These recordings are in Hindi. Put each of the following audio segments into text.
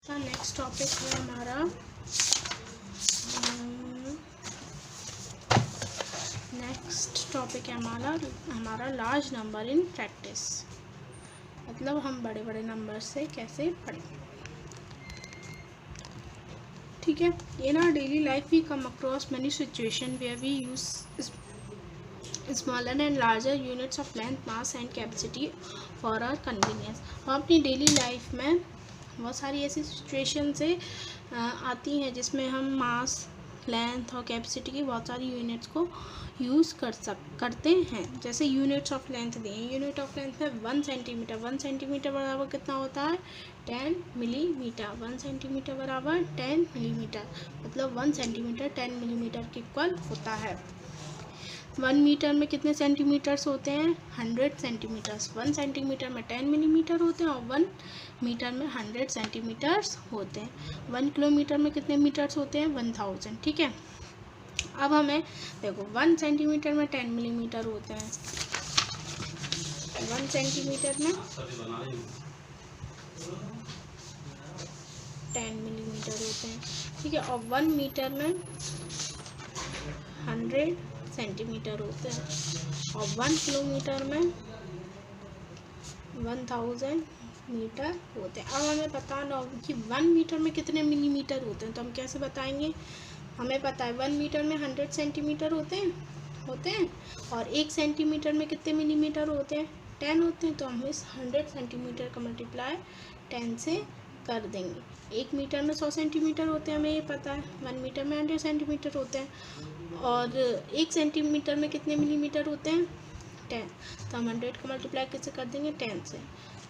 नेक्स्ट टॉपिक है हमारा हमारा लार्ज नंबर इन प्रैक्टिस, मतलब हम बड़े बड़े नंबर से कैसे पढ़ेंगे। ठीक है, in our daily life we come across many situation where we use smaller and larger units of length, mass and capacity for our convenience. हम अपनी डेली लाइफ में बहुत सारी ऐसी सिचुएशन से आती हैं जिसमें हम मास, लेंथ और कैपेसिटी की बहुत सारी यूनिट्स को यूज़ करते हैं। जैसे यूनिट्स ऑफ लेंथ दें, यूनिट ऑफ लेंथ में 1 सेंटीमीटर, 1 सेंटीमीटर बराबर कितना होता है 10 मिलीमीटर। 1 सेंटीमीटर बराबर 10 मिलीमीटर, मतलब 1 सेंटीमीटर 10 मिलीमीटर के इक्वल होता है। 1 मीटर में कितने सेंटीमीटर्स होते हैं 100 सेंटीमीटर्स। 1 सेंटीमीटर में 10 मिलीमीटर होते हैं और 1 मीटर में 100 सेंटीमीटर्स होते हैं। 1 किलोमीटर में कितने मीटर्स होते हैं 1000। ठीक है, अब हमें देखो 1 सेंटीमीटर में 10 मिलीमीटर होते हैं, 1 सेंटीमीटर में 10 मिलीमीटर होते हैं। ठीक है, और 1 मीटर में 100 सेंटीमीटर होते हैं और 1 किलोमीटर में 1000 मीटर होते हैं। अब हमें बताना होगा कि 1 मीटर में कितने मिलीमीटर होते हैं, तो हम कैसे बताएंगे। हमें पता है 1 मीटर में 100 सेंटीमीटर होते हैं और 1 सेंटीमीटर में कितने मिलीमीटर होते हैं 10 होते हैं, तो हम इस 100 सेंटीमीटर का मल्टीप्लाई 10 से कर देंगे। 1 मीटर में 100 सेंटीमीटर होते हैं, हमें ये पता है। 1 मीटर में 100 सेंटीमीटर होते हैं और 1 सेंटीमीटर में कितने मिलीमीटर होते हैं 10, तो हम 100 का मल्टीप्लाई किससे कर देंगे 10 से,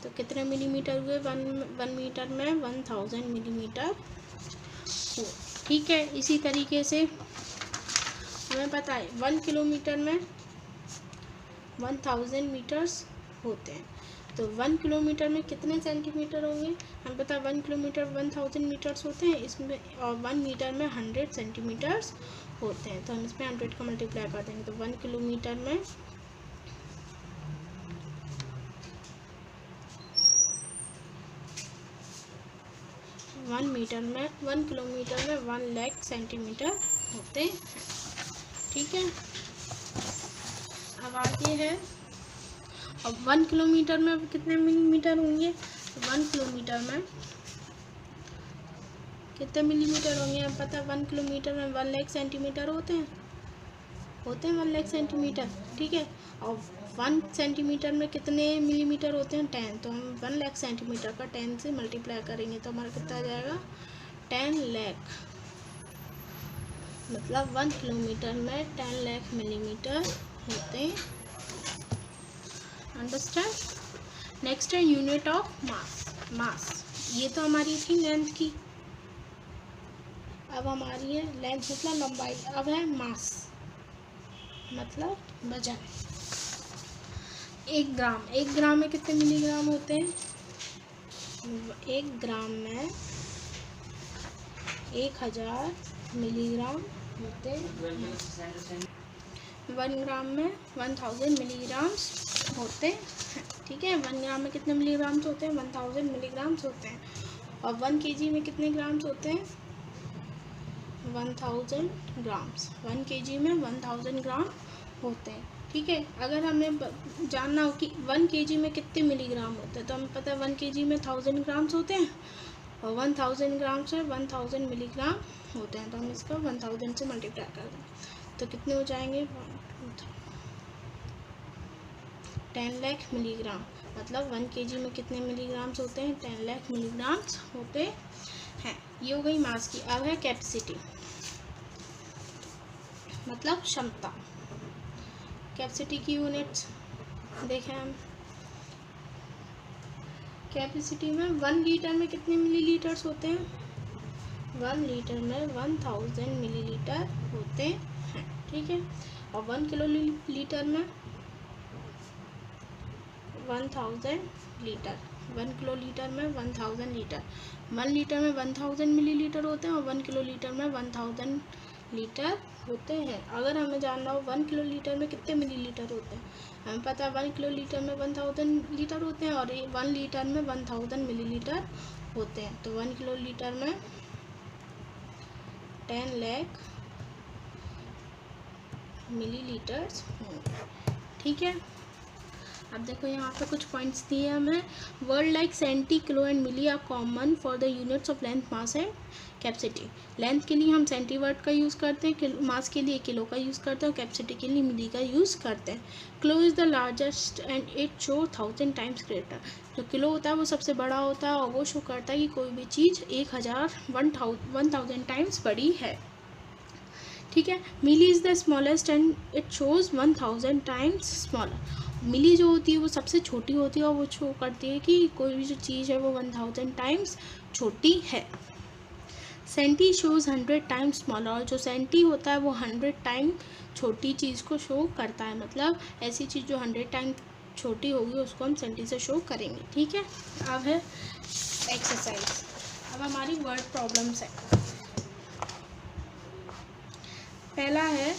तो कितने मिलीमीटर हुए 1 मीटर में 1000 मिलीमीटर हो। ठीक है, इसी तरीके से हमें पता है 1 किलोमीटर में 1000 मीटर्स होते हैं, तो 1 किलोमीटर में कितने सेंटीमीटर होंगे, हम पता है 1 किलोमीटर 1000 मीटर्स होते हैं इसमें, और 1 मीटर में 100 सेंटीमीटर्स होते हैं, तो हम इसमें 100 का मल्टीप्लाई कर देंगे, तो 1 किलोमीटर में 1 किलोमीटर में 1 लाख सेंटीमीटर होते हैं। ठीक है, अब आगे है, अब 1 किलोमीटर में कितने मिलीमीटर होंगे, 1 किलोमीटर में कितने मिलीमीटर होंगे, अब पता है 1 किलोमीटर में 1 लाख सेंटीमीटर होते हैं 1 लाख सेंटीमीटर। ठीक है, और 1 सेंटीमीटर में कितने मिलीमीटर होते हैं 10, तो हम 1 लाख सेंटीमीटर का 10 से मल्टीप्लाई करेंगे तो हमारा कितना आ जाएगा 10 लाख, मतलब 1 किलोमीटर में 10 लाख मिलीमीटर होते हैं। अंडरस्टैंड। नेक्स्ट है यूनिट ऑफ मास। ये तो हमारी थी लेंथ की, अब हमारी है लेंथ मतलब लंबाई, अब है मास मतलब वजन। 1 ग्राम में कितने मिलीग्राम होते हैं, 1 ग्राम में 1000 मिलीग्राम होते हैं। 1 ग्राम में 1000 मिलीग्राम्स होते हैं। ठीक है, 1 ग्राम में कितने मिलीग्राम्स होते हैं 1000 मिलीग्राम्स होते हैं, और 1 केजी में कितने ग्राम्स होते हैं 1000 ग्राम्स। 1 केजी में 1000 ग्राम होते हैं। ठीक है, अगर हमें जानना हो कि 1 केजी में कितने मिलीग्राम होते हैं, तो हमें पता है 1 केजी में 1000 ग्राम्स होते हैं और 1000 ग्राम्स है 1000 मिलीग्राम होते हैं, तो हम इसका 1000 से मल्टीप्लाई कर दें तो कितने हो जाएंगे 10 लाख मिलीग्राम, मतलब 1 केजी में कितने मिलीग्राम्स होते हैं 10 लाख मिलीग्राम्स होते हैं। ये हो गई मास की। अब है कैपेसिटी मतलब क्षमता। कैपेसिटी की यूनिट्स देखें हम, कैपेसिटी में 1 लीटर में कितने मिलीलीटर्स होते हैं 1 लीटर में 1000 मिलीलीटर होते हैं। ठीक है, और 1 किलो लीटर में 1000 लीटर, 1 किलो लीटर में 1000 लीटर। 1 लीटर में 1000 मिलीलीटर होते हैं और 1 किलो लीटर में 1000 लीटर होते हैं। अगर हमें जानना हो 1 किलो लीटर में कितने मिलीलीटर होते हैं, हमें पता है 1 किलो लीटर में 1000 लीटर होते हैं और 1 लीटर में 1000 मिलीलीटर होते हैं। तो 1 किलोलीटर में 10 लाख मिलीलीटर्स होंगे। ठीक है, अब देखो यहाँ पे कुछ पॉइंट्स दिए हमें। Word like centi, kilo and milli are common for the units of length, mass and capacity. Length के लिए हम सेंटीवर्ड का यूज़ करते हैं, मास के लिए किलो का यूज़ करते हैं, और कैपेसिटी के लिए मिली का यूज़ करते हैं। Kilo is the largest and it show 1000 times greater. जो किलो होता है वो सबसे बड़ा होता है और वो शो करता है कि कोई भी चीज़ 1000 टाइम्स बड़ी है। ठीक है, milli is the smallest and it shows 1000 times smaller. Milli जो होती है वो सबसे छोटी होती है और वो शो करती है कि कोई भी जो चीज़ है वो 1000 टाइम्स छोटी है। सेंटी शोज़ 100 टाइम्स स्मॉलर, और जो सेंटी होता है वो 100 टाइम छोटी चीज़ को शो करता है। मतलब ऐसी चीज़ जो 100 टाइम छोटी होगी उसको हम सेंटी से शो करेंगे। ठीक है, अब है एक्सरसाइज। अब हमारी वर्ड प्रॉब्लम्स है। पहला है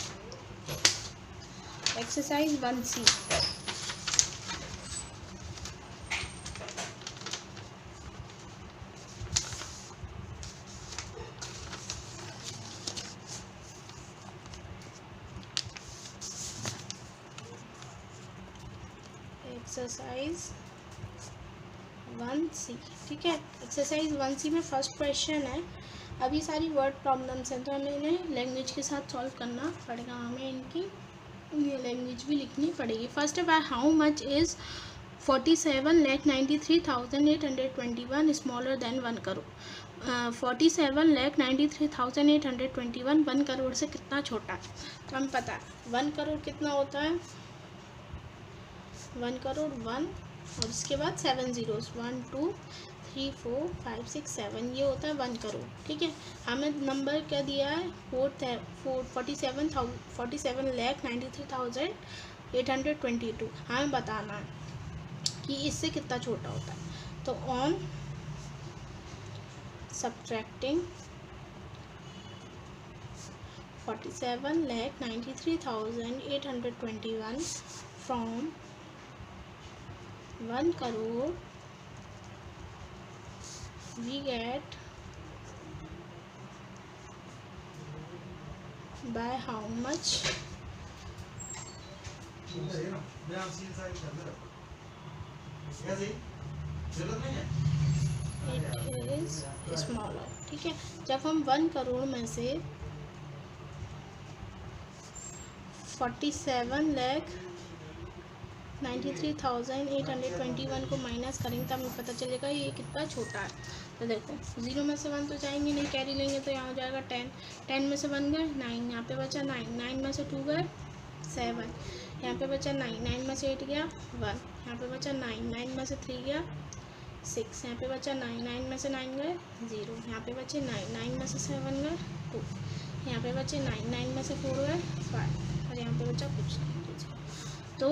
एक्सरसाइज 1C। Exercise 1C। ठीक है, एक्सरसाइज 1C में फर्स्ट क्वेश्चन है। अभी सारी वर्ड प्रॉब्लम्स हैं तो हमें इन्हें लैंग्वेज के साथ सॉल्व करना पड़ेगा। हमें इनकी लैंग्वेज भी लिखनी पड़ेगी। फर्स्ट है, how much is 47,93,821 smaller than 1 crore. 47,93,821 1 crore से कितना छोटा है। तो हमें पता है 1 करोड़ कितना होता है, 1 करोड़ 1 और इसके बाद 7 ज़ीरोज़ 1 2 3 4 5 6 7, ये होता है 1 करोड़। ठीक है, हमें नंबर क्या दिया है 47,93,822। हमें बताना है कि इससे कितना छोटा होता है। तो on subtracting 47,93,821 from 1 crore, we get by how much it is smaller। ठीक है, जब हम 1 करोड़ में से 47,93,821 को माइनस करेंगे तो हमें पता चलेगा ये कितना छोटा है। तो देखो 0 में से 1 तो जाएंगे नहीं, कैरी लेंगे तो यहाँ हो जाएगा 10, 10 में से 1 गए 9, यहाँ पे बचा 9, 9 में से 2 गए 7, यहाँ पे बचा 9, 9 में से 8 गया 1, यहाँ पे बचा 9, 9 में से 3 गया 6, यहाँ पे बचा 9, 9 में से 9 गए 0, यहाँ पे बचे 9, 9 में से 7 गए 2, यहाँ पे बचे 9, 9 में से 4 गए 5 और यहाँ पे बचा कुछ नहीं। तो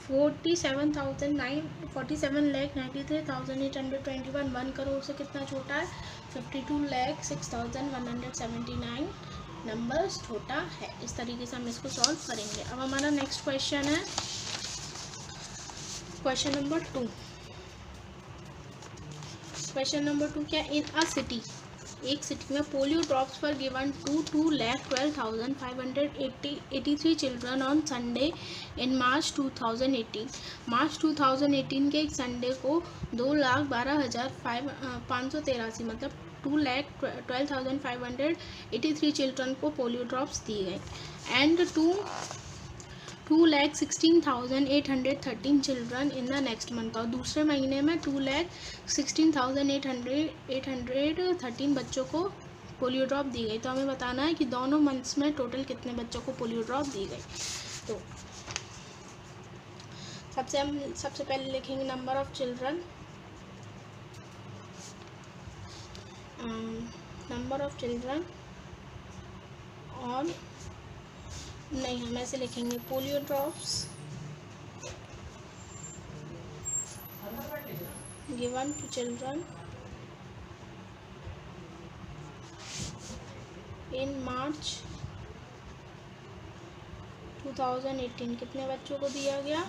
47,93,821 1 करोड़ से कितना छोटा है, 52,06,179 नंबर्स छोटा है। इस तरीके से हम इसको सॉल्व करेंगे। अब हमारा नेक्स्ट क्वेश्चन है क्वेश्चन नंबर 2। क्वेश्चन नंबर 2 क्या, इन अ सिटी, एक सिटी में पोलियो ड्रॉप्स पर given to 2,12,583 children on Sunday in March 2018। March 2018 के एक संडे को 2,12,583 मतलब 2,12,583 चिल्ड्रन को पोलियो ड्रॉप्स दी गई and 2,16,813 children in the next month. और दूसरे महीने में 2,16,813 बच्चों को पोलियो ड्रॉप दी गई। तो हमें बताना है कि दोनों मंथ्स में टोटल कितने बच्चों को पोलियो ड्रॉप दी गई। तो सबसे पहले लिखेंगे नंबर ऑफ चिल्ड्रन, और नहीं हम ऐसे लिखेंगे polio drops given to children in March 2018। कितने बच्चों को दिया गया,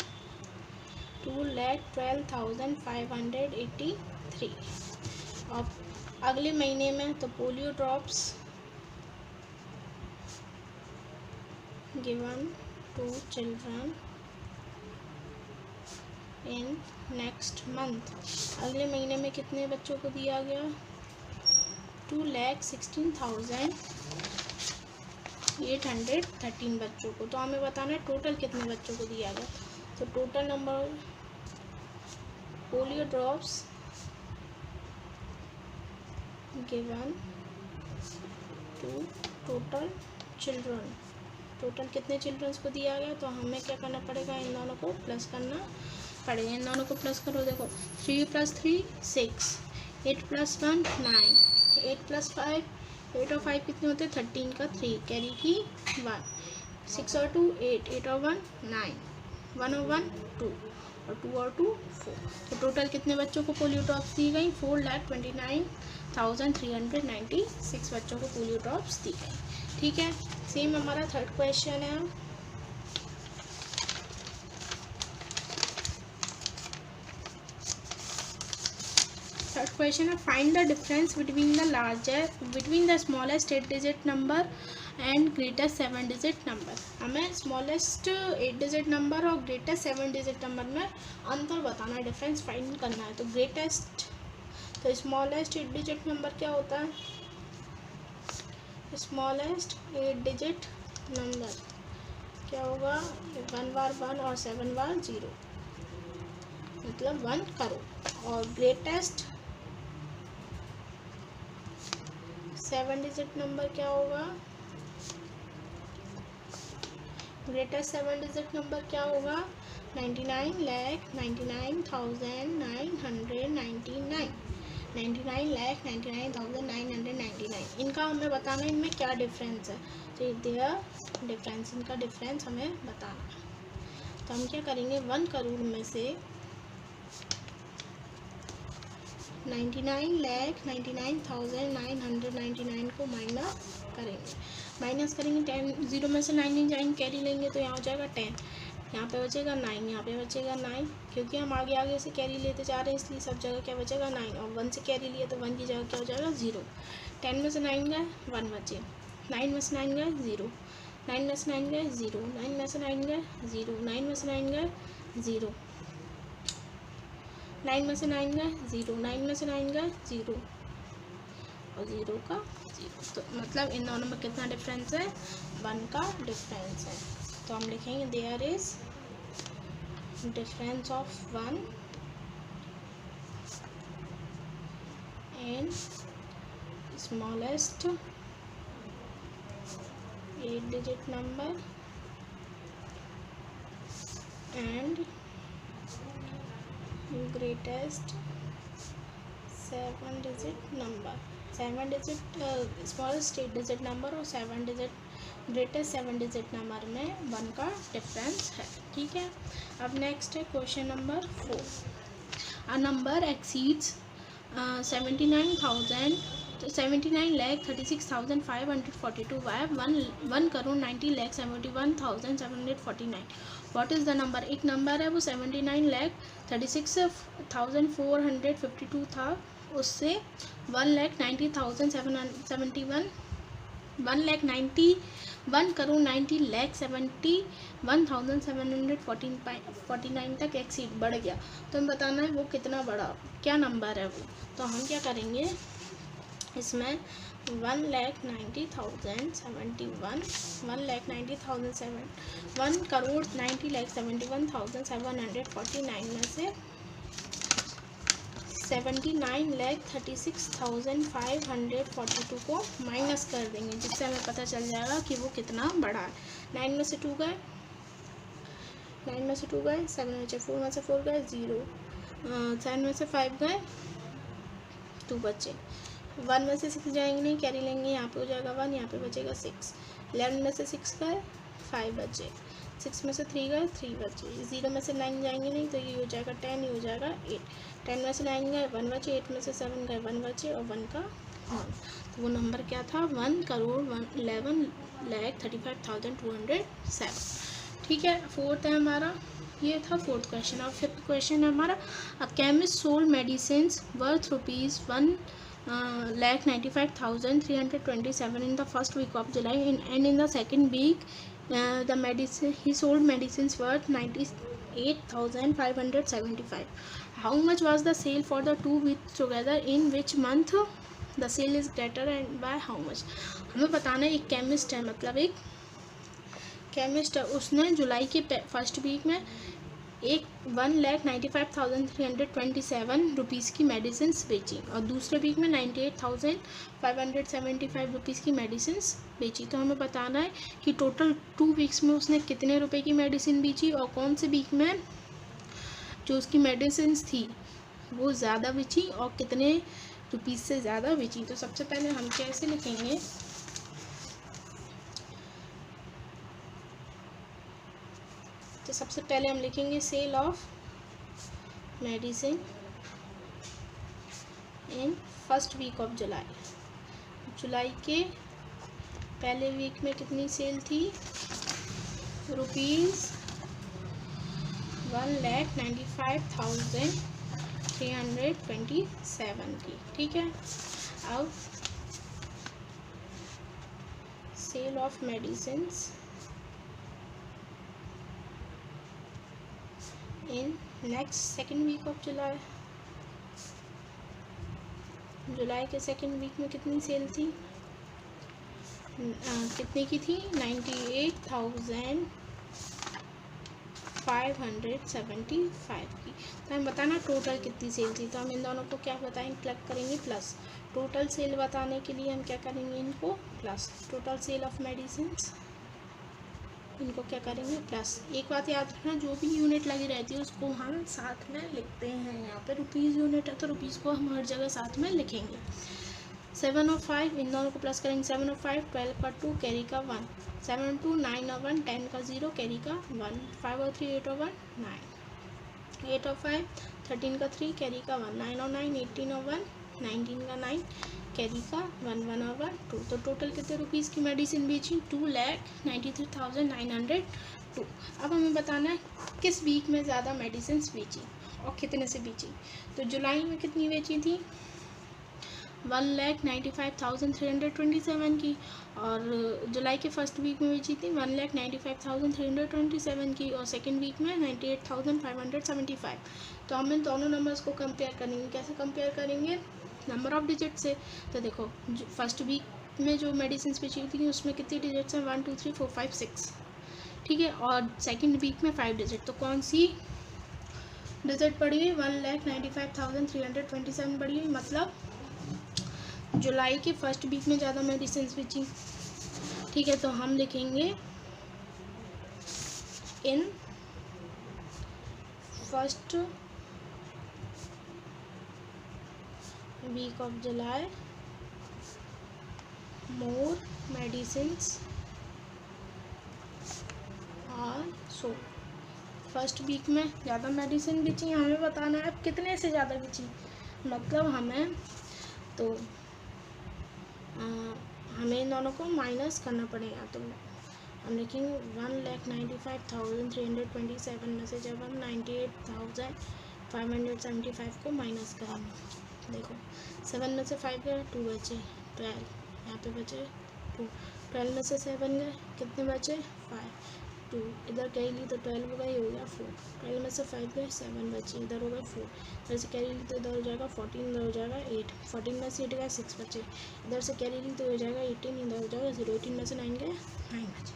2,12,583 3। और अगले महीने में तो polio drops given to children in next month. अगले महीने में कितने बच्चों को दिया गया? 2,16,813 बच्चों को। तो हमें बताना है टोटल कितने बच्चों को दिया गया। तो total number polio drops given to total children, total कितने चिल्ड्रंस को दिया गया। तो हमें क्या करना पड़ेगा, इन दोनों को प्लस करना पड़ेगा। इन दोनों को प्लस करो, देखो 3 + 3 6, 8 + 1 9, 8 + 5 8 और 5 कितने होते हैं 13 का 3, कैरी की 1, 6 और 2 8, 8 और 1 9, 1 और 1 2 और 2 और 2 4। तो टोटल कितने बच्चों को पोलियो ड्रॉप्स दी गई? 4,29,396 बच्चों को पोलियो ड्रॉप्स दी गई। ठीक है, सेम हमारा थर्ड क्वेश्चन है। थर्ड क्वेश्चन है find the difference between the smallest 8 digit number and greatest 7 digit number. हमें स्मॉलेस्ट 8 डिजिट नंबर और ग्रेटेस्ट 7 डिजिट नंबर में अंतर बताना है, डिफरेंस फाइंड करना है। तो ग्रेटेस्ट, तो स्मॉलेस्ट 8 डिजिट नंबर क्या होता है? स्मॉलेस्ट 8 डिजिट नंबर क्या होगा? 1 बार 1 और 7 बार 0, मतलब 1 करोड़। और ग्रेटेस्ट 7 डिजिट नंबर क्या होगा? ग्रेटेस्ट 7 डिजिट नंबर क्या होगा? 99,99,999, 99,99,999। इनका हमें बताना है इनमें क्या डिफरेंस है। तो देयर डिफरेंस, इनका डिफरेंस हमें बताना है। तो हम क्या करेंगे, 1 करोड़ में से 99,99,999 को माइनस करेंगे 10, 0 में से 9 नहीं जाएंगे, कैरी लेंगे तो यहाँ हो जाएगा 10, यहाँ पे बचेगा 9, यहाँ पे बचेगा 9, क्योंकि हम आगे से कैरी लेते जा रहे हैं इसलिए सब जगह क्या बचेगा 9। और 1 से कैरी लिए तो 1 की जगह क्या हो जाएगा 0। 10 में से 9 गए 1 बचे, 9 में से 9 गए 0, 9 में से 9 गए 0, 9 में से 9 गए 0, 9 में से 9 गए 0, 9 में से 9 गए 0, 9 में से 9 गए 0 और 0 का 0। तो मतलब इन दोनों में कितना डिफरेंस है? 1 का डिफरेंस है। तो हम लिखेंगे there is difference of 1 in smallest 8 digit number and greatest 7 digit number. 7 digit smallest 8 digit number और 7 डिजिट ग्रेटेस्ट 7 डिजिट नंबर में 1 का डिफरेंस है। ठीक है, अब नेक्स्ट है question number 4। A number exceeds 79,36,542 by 1,90,71,749। What is the number? एक नंबर है वो 79,36,452 था, उससे 1,90,749 तक एक्सीड बढ़ गया। तो हमें बताना है वो कितना बढ़ा, क्या नंबर है वो। तो हम क्या करेंगे इसमें 1,90,71,749 में से 79,36,542 को माइनस कर देंगे, जिससे हमें पता चल जाएगा कि वो कितना बड़ा है। 9 में से 2 गए, 9 में से 2 गए, 7 में से 4 गए 0, 7 में से 5 गए 2 बचे, 1 में से 6 जाएंगे नहीं, कैरी लेंगे, यहाँ पे हो जाएगा 1, यहाँ पे बचेगा 6, 11 में से 6 गए 5 बचे, 6 में से 3 गए 3 बचे, 0 में से 9 जाएंगे नहीं तो ये हो जाएगा 10, ये हो जाएगा 8, 10 में से 9 गए 1 बचे, 8 में से 7 गए 1 बचे और 1 का 1। तो वो नंबर क्या था? 1,11,35,207। ठीक है, 4th है हमारा, ये था फोर्थ क्वेश्चन। और फिफ्थ क्वेश्चन है हमारा, a chemist sold medicine worth ₹1,95,327 in the first week of July, and in the second week the medicine he sold medicines worth $98,575. How much was the sale for the 2 weeks together? In which month the sale is greater and by how much? हमें बताना है। एक केमिस्ट है, मतलब एक केमिस्ट है, उसने जुलाई के फर्स्ट वीक में 1,95,327 रुपीज़ की मेडिसिन बेची और दूसरे वीक में 98,575 रुपीज़ की मेडिसिन बेची। तो हमें बताना है कि टोटल 2 वीक्स में उसने कितने रुपए की मेडिसिन बेची और कौन से वीक में जो उसकी मेडिसिन थी वो ज़्यादा बेची और कितने रुपीज़ से ज़्यादा बेची। तो सबसे पहले हम कैसे लिखेंगे, तो सबसे पहले हम लिखेंगे sale of medicine in first week of July. जुलाई के पहले वीक में कितनी सेल थी? ₹1,95,327 की। ठीक है, अब sale of medicine in next second week of July. जुलाई के सेकेंड वीक में कितनी सेल थी? कितने की थी? 98,575 की। तो हम बताना टोटल कितनी सेल थी। तो हम इन दोनों को क्या बताएंगे? प्लग करेंगे प्लस। टोटल सेल बताने के लिए हम क्या करेंगे? इनको plus. Total sale of medicine इनको क्या करेंगे? प्लस। एक बात याद रखना, जो भी यूनिट लगी रहती है उसको हम साथ में लिखते हैं। यहाँ पे रुपीज़ यूनिट है तो रुपीज़ को हम हर जगह साथ में लिखेंगे। 7 और 5 इन दोनों को प्लस करेंगे। 7 और 5 12 का 2 कैरी का 1, 7 और 2 9 और 1 10 का 0 कैरी का 1, 5 और 3 8 और 1 9, 8 और 5 13 का 3 कैरी का 1, 9 और 9 18 और 1 19 का 9 कैरी का 1 1 और 1 2। तो टोटल कितने रुपीज़ की मेडिसिन बेची? 2,93,902। अब हमें बताना है किस वीक में ज़्यादा मेडिसिन बेची और कितने से बेची। तो जुलाई में कितनी बेची थी? 1,95,327 की, और जुलाई के फर्स्ट वीक में बेची थी 1,95,327 की, और सेकेंड वीक में 98,575। तो हम इन दोनों नंबर्स को कंपेयर करेंगे। कैसे कंपेयर करेंगे? नंबर ऑफ डिजिट से। तो देखो, फर्स्ट वीक में जो मेडिसिन बेची थी उसमें कितनी डिजिट्स हैं? 1 2 3 4 5 6। ठीक है, और सेकेंड वीक में 5 डिजिट। तो कौन सी डिजिट बढ़ी हुई? 1,95,327 बढ़ी हुई। मतलब जुलाई के फर्स्ट वीक में ज़्यादा मेडिसिन बेची। ठीक है, तो हम लिखेंगे in first week of July more medicines are sold. First week में ज़्यादा मेडिसिन बेची। हमें बताना है अब कितने से ज़्यादा बेची। मतलब हमें हमें इन दोनों को माइनस करना पड़ेगा। तो हम लिखेंगे 1,95,327 में से जब हम 98,575 को माइनस करेंगे। देखो 7 में से 5 गए 2 बचे 12, यहाँ पे बचे 2, 12 में से 7 गए कितने बचे? 5, 2 इधर कैरी ली तो 12 हो गई, हो गया 4, 12 में से 5 गए 7 बचे, इधर हो गए 4, इधर से कैरी ली तो इधर हो जाएगा 14, इधर हो जाएगा 8, 14 में से 8 गए 6 बचे, इधर से कैरी ली तो हो जाएगा 18, इधर हो जाएगा 0, 18 में से 9 गए 9 बचे।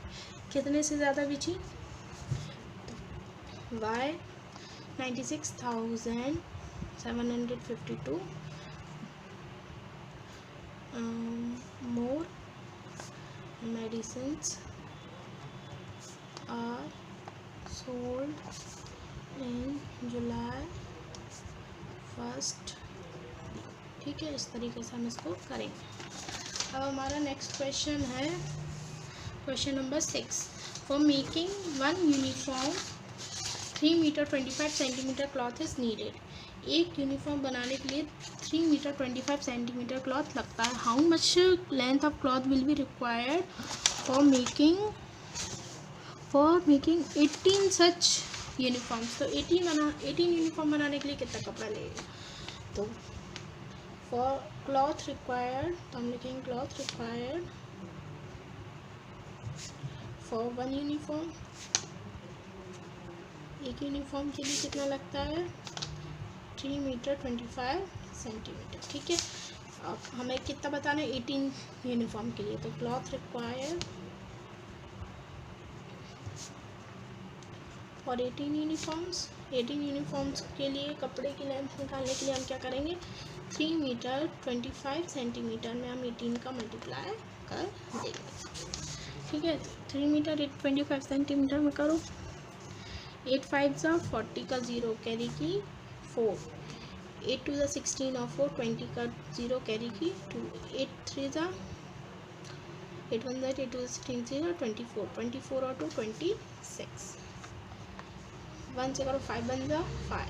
कितने से ज़्यादा बची? वाई 96,752 more medicines are sold in July first. ठीक है, इस तरीके से हम इसको करेंगे। अब हमारा नेक्स्ट क्वेश्चन है question number 6। For making 1 uniform 3 metre 25 centimetre cloth is needed. एक यूनिफॉर्म बनाने के लिए 3 मीटर 25 सेंटीमीटर क्लॉथ लगता है। How much length of cloth will be required for making 18 such uniforms. तो 18 यूनिफॉर्म बनाने के लिए कितना कपड़ा लगेगा? तो फॉर क्लॉथ रिक्वायर्ड, तो हम लिखेंगे क्लॉथ रिक्वायर्ड फॉर 1 यूनिफॉर्म, एक यूनिफॉर्म के लिए कितना लगता है? 3 मीटर 25 सेंटीमीटर। ठीक है, अब हमें कितना बताना है? 18 यूनिफॉर्म के लिए। तो cloth required for 18 uniforms, 18 uniforms के लिए कपड़े की लेंथ निकालने के लिए हम क्या करेंगे? 3 मीटर 25 सेंटीमीटर में हम 18 का मल्टीप्लाई कर देंगे। ठीक है, 3 मीटर 25 सेंटीमीटर में करो। 8 5 जा 40 का 0 कैरी की 4, 8 2 जा 16 और 4 20 का 0 कैरी की 2, 8 3 जा 8 1 जा 8 2 16 0 24, 24 और 2 26, 1 से करो 5 1 जा 5,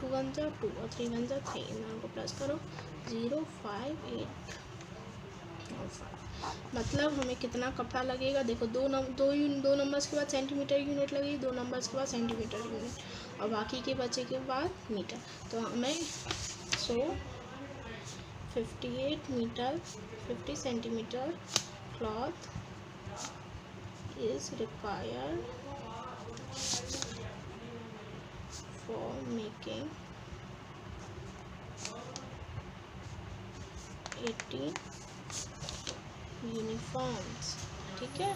2 1 जा 2 और 3 1 जा 3, इन को प्लस करो 0 5 8 और 5। मतलब हमें कितना कपड़ा लगेगा? देखो दो नंबर्स के बाद सेंटीमीटर यूनिट लगेगी, 2 नंबर्स के बाद सेंटीमीटर यूनिट और बाकी के बचे के बाद मीटर। तो हमें 58 metre 50 centimetre cloth is required for making 18 uniforms. ठीक है,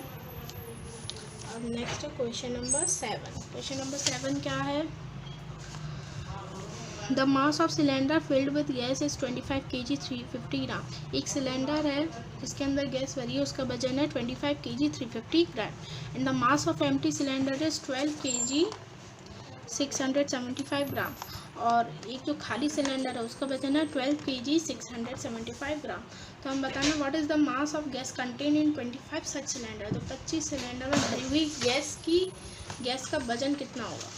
अब नेक्स्ट है क्वेश्चन नंबर 7। क्वेश्चन नंबर 7 क्या है? The mass of cylinder filled with gas is 25 kg 350 ग्राम। एक सिलेंडर है जिसके अंदर गैस भरी है, उसका वजन है 25 kg 350 gram and the mass of empty cylinder is 12 kg 675 ग्राम। और एक जो खाली सिलेंडर है उसका वजन है 12 kg 675 ग्राम। तो हम बताना what is the mass of gas contain in 25 such cylinder. तो 25 सिलेंडर में भरी हुई गैस का वजन कितना होगा?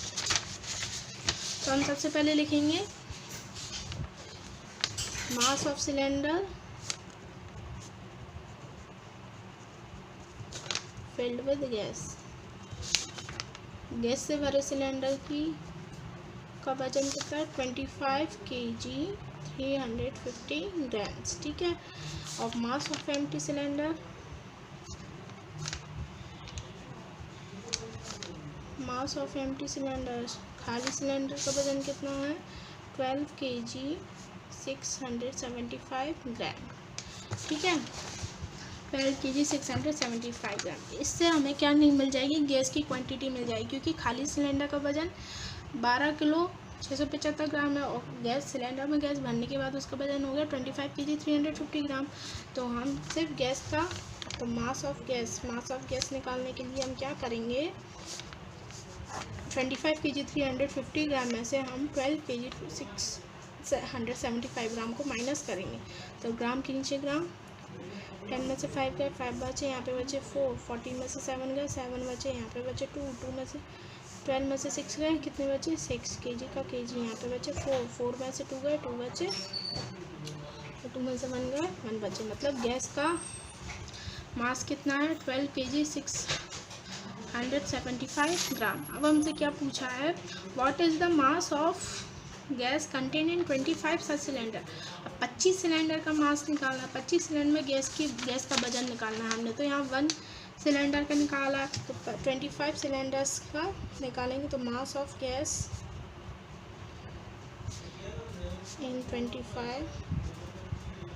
तो हम सबसे पहले लिखेंगे mass of cylinder filled with gas से भरे सिलेंडर का वजन कितना है? 25 kg 350 ग्राम्स। ठीक है, और mass of empty cylinder, mass of empty cylinder खाली सिलेंडर का वजन कितना है? 12 kg 675 ग्राम। ठीक है, 12 kg 675 ग्राम। इससे हमें क्या नहीं मिल जाएगी? गैस की क्वांटिटी मिल जाएगी, क्योंकि खाली सिलेंडर का वजन 12 किलो 675 ग्राम है और गैस सिलेंडर में गैस भरने के बाद उसका वजन हो गया 25 kg 350 ग्राम। तो हम सिर्फ गैस का, तो मास ऑफ गैस निकालने के लिए हम क्या करेंगे? 25 kg 350 ग्राम में से हम 12 kg 675 ग्राम को माइनस करेंगे। तो ग्राम के नीचे ग्राम, 10 में से 5 गए, 5 बचे, यहाँ पे बचे 4, 14 में से 7 गए, 7 बचे, यहाँ पे बचे 2, 2 में से 12 में से 6 गए, कितने बचे? 6 kg का kg, यहाँ पे बचे 4, 4 में से 2 गए, 2 बचे, 2 में से 1 गए, 1 बचे। मतलब गैस का मास कितना है? 12 kg 675 ग्राम। अब हमसे क्या पूछा है? What is the mass of gas contain in 25 such cylinder. अब 25 सिलेंडर का मास निकालना है, 25 सिलेंडर में गैस का वजन निकालना है हमने। तो यहाँ 1 सिलेंडर का निकाला, तो 25 सिलेंडर्स का निकालेंगे। तो mass of gas in 25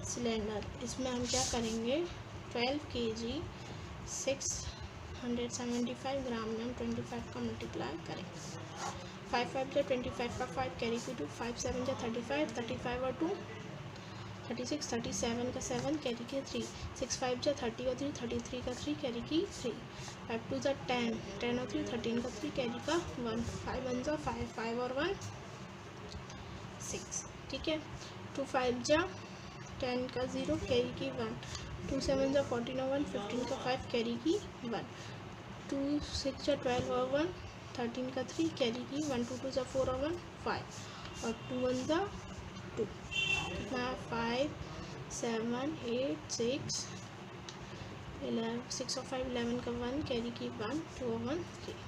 cylinder, इसमें हम क्या करेंगे? 12 kg 675 ग्राम में हम 25 का मल्टीप्लाई करेंगे। 5 5 जा 25 का 5 कैरी की 2, 5 7 जा 35, 35 और 2 36, 37 का 7 कैरी की 3, 6 5 जा 30 और 3, 33 का 3 कैरी की 3, 5 2 जा 10, 10 और 3 13 का 3 कैरी का 1, 5 1 जा 5, 5 और 1 6। ठीक है, 2 5 जा 10 का 0 कैरी की 1, 2 7 जा 14 और 1 15 का 5 कैरी की 1, 2 6 जा 12 और 1 13 का 3 कैरी की 1, 2 2 जा 4 और 1 5 और 2 1 जा 2, कितना 5 7 8 6 11 6 और 5 11 का 1 कैरी की 1 2 और 1 3।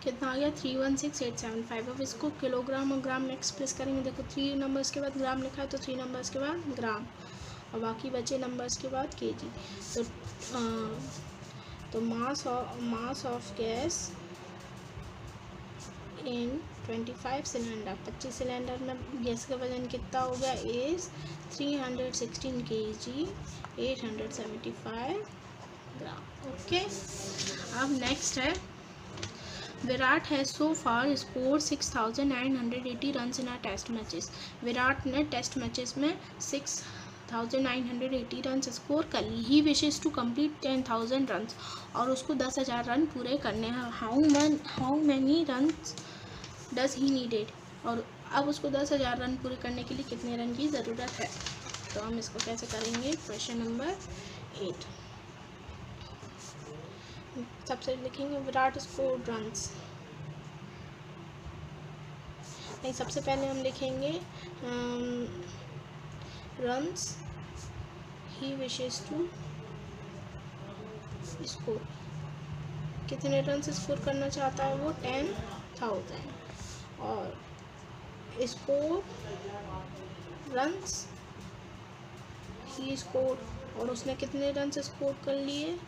कितना आ गया 316875। अब इसको किलोग्राम और ग्राम में एक्सप्रेस करेंगे। देखो 3 नंबर्स के बाद ग्राम लिखा है तो 3 नंबर्स के बाद ग्राम और बाकी बचे नंबर्स के बाद केजी। तो mass of gas in 25 cylinder, 25 cylinder में गैस का वजन कितना हो गया इज 316 kg 875 ग्राम। ओके, अब नेक्स्ट है Virat has so far score 6980 runs in test matches. Virat ने टेस्ट मैचेस में 6980 रन्स स्कोर कर ली। He wishes to complete 10,000 runs, और उसको 10,000 रन पूरे करने हैं। How many runs does he needed, और अब उसको 10,000 रन पूरे करने के लिए कितने रन की ज़रूरत है। तो हम इसको कैसे करेंगे, क्वेश्चन नंबर 8। सबसे लिखेंगे विराट स्कोर रन्स, नहीं सबसे पहले हम लिखेंगे runs he wishes to score. कितने रन स्कोर करना चाहता है वो 10,000, और स्कोर रन्स ही स्कोर, और उसने कितने रन स्कोर कर लिए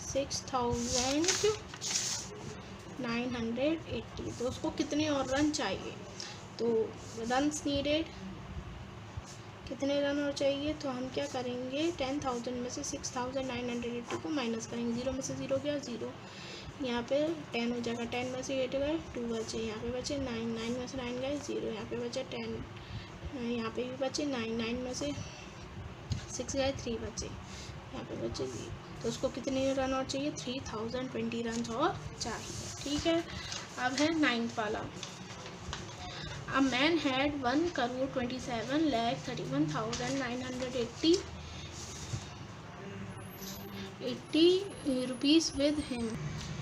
6980। तो उसको कितने और रन चाहिए, तो रन्स नीडेड कितने रन और चाहिए। तो हम क्या करेंगे 10,000 में से 6980 को माइनस करेंगे। 0 में से 0 गया 0, यहाँ पे 10 हो जाएगा। 10 में से 8 गए 2 बचे, यहाँ पे बचे 9, 9 में से 9 गए 0, यहाँ पे बचे 10, यहाँ पे भी बचे 9, 9 में से 6 गए 3 बचे, यहाँ पे बचे 0। तो उसको कितने रन और चाहिए 3020 रन और चाहिए। ठीक है, अब है 9th वाला। A man had 1,27,980 rupees with him.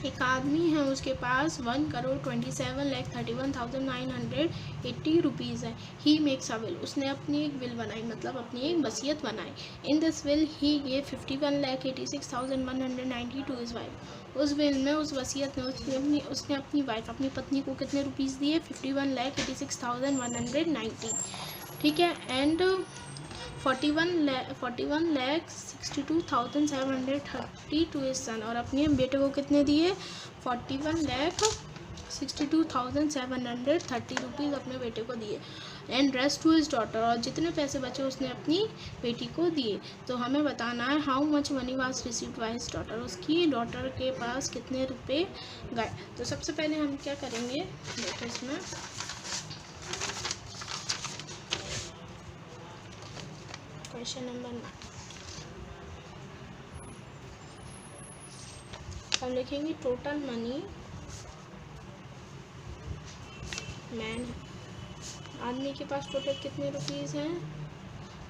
एक आदमी है उसके पास 1,27,31,980 रुपीज़ है। ही मेक्स अ विल, उसने अपनी एक विल बनाई, मतलब अपनी एक वसीयत बनाई। In this will he give 51,86,190 to his wife. उस विल में, उस वसीयत में उसने अपनी वाइफ, अपनी पत्नी को कितने रुपीज़ दिए 51,86,190। ठीक है, एंड 41,62,730 टू हिज सन, और अपने बेटे को कितने दिए 41,62,730 रुपीज़ अपने बेटे को दिए। And rest to his daughter, और जितने पैसे बचे उसने अपनी बेटी को दिए। तो हमें बताना है how much money was received by his daughter, उसकी डॉटर के पास कितने रुपए गए। तो सबसे पहले हम क्या करेंगे, देखो इसमें क्वेश्चन नंबर 9 हम लिखेंगे टोटल मनी मैन है। आदमी के पास टोटल कितने रुपीज़ हैं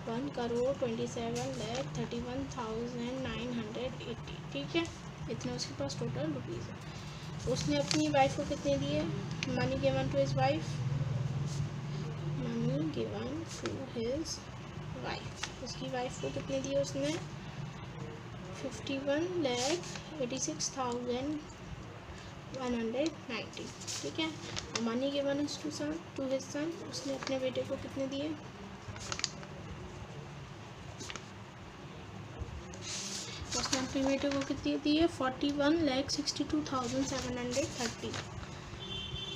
1,27,31,980। ठीक है, इतने उसके पास टोटल रुपीज़ है। उसने अपनी वाइफ को कितने दिए, money given to his wife, money given to his wife, उसकी वाइफ को कितने दिए उसने 51,86,190। ठीक है, और money given is to his son, उसने अपने बेटे को कितने दिए, उसने अपने बेटे को कितने दिए 41,62,730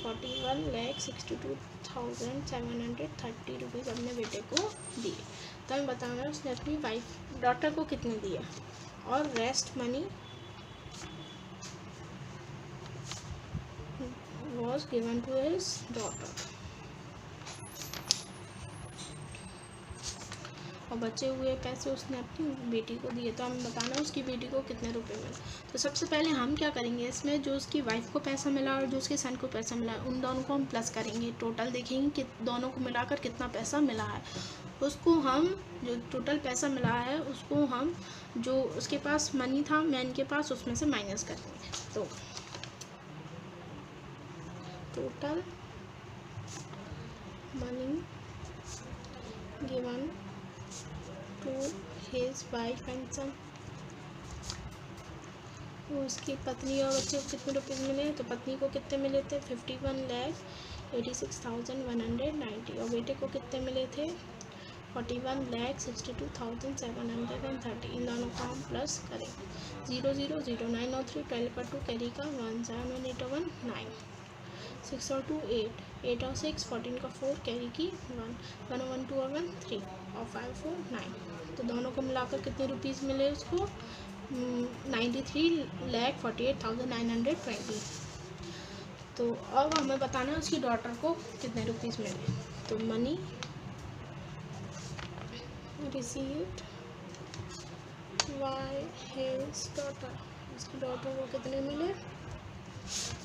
41,62,730 रुपीज़ अपने बेटे को दिए। तो हमें बताना है उसने अपनी वाइफ डॉटर को कितने दिए, और rest money was given to his daughter, और बचे हुए पैसे उसने अपनी बेटी को दिए। तो हमें बताना है उसकी बेटी को कितने रुपए मिले। तो सबसे पहले हम क्या करेंगे, इसमें जो उसकी वाइफ को पैसा मिला और जो उसके सन को पैसा मिला उन दोनों को हम प्लस करेंगे, टोटल देखेंगे कि दोनों को मिलाकर कितना पैसा मिला है। उसको हम जो टोटल पैसा मिला है उसको हम जो उसके पास मनी था मैन के पास उसमें से माइनस करेंगे। तो total money given to his wife and son उसकी पत्नी और बच्चे को कितने रुपीज़ मिले, तो पत्नी को कितने मिले थे 51,86,190 और बेटे को कितने मिले थे 41,62,730। इन दोनों को हम प्लस करें 0 0 0 9 और 3 12 का 2 कैरी का 1 7 1 8 और 1 9 6 और 2 8 8 और 6 14 का 4 कैरी की 1 1 और 1 2 और 1 3 और 5 4 9। तो दोनों को मिलाकर कितने रुपीज़ मिले उसको 93,48,920। तो अब हमें बताना है उसकी डॉटर को कितने रुपीज़ मिले। तो money received by his daughter, उसकी डॉटर को कितने मिले।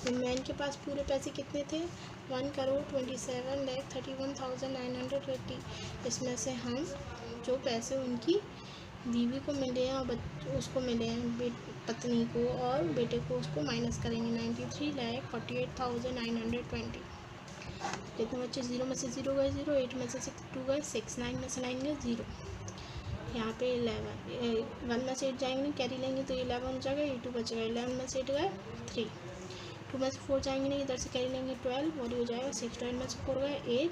तो मैन के पास पूरे पैसे कितने थे 1,27,31,920। इसमें से हम जो पैसे उनकी बीवी को मिले हैं और उसको मिले हैं पत्नी को और बेटे को, उसको माइनस करेंगे 93,48,920। कितने बच्चे 0 में से 0 गए 0, 8 में से 2 गए 6, 9 में से 9 गए 0। यहाँ पे 11 1 में से 8 जाएंगे कैरी लेंगे तो 11 हो जाएगा, 2 बचेगा 11 में से 8 गए 3, 2 में से 4 जाएंगे नहीं, इधर से कैरी लेंगे 12 और ये हो जाएगा 6, 12 में से 4 गए 8,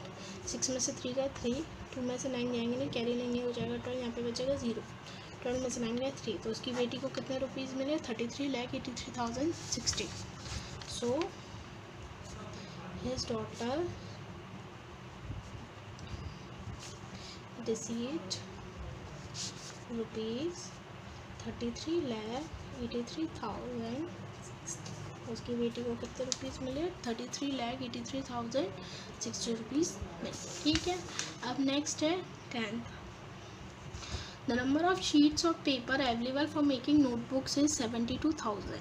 6 में से 3 गए 3, 2 में से 9 जाएंगे नहीं कैरी लेंगे हो जाएगा 12, यहाँ पे बचेगा 0, 12 में से 9 गए 3। तो उसकी बेटी को कितने रुपीज़ मिले 33,83,060। So his daughter received rupees 33,83,060। उसकी बेटी को कितने रुपीज़ मिले 33,83,060 रुपीज़ मिले। ठीक है, अब नेक्स्ट है 10th। The number of sheets of paper available for making notebooks is 72,000।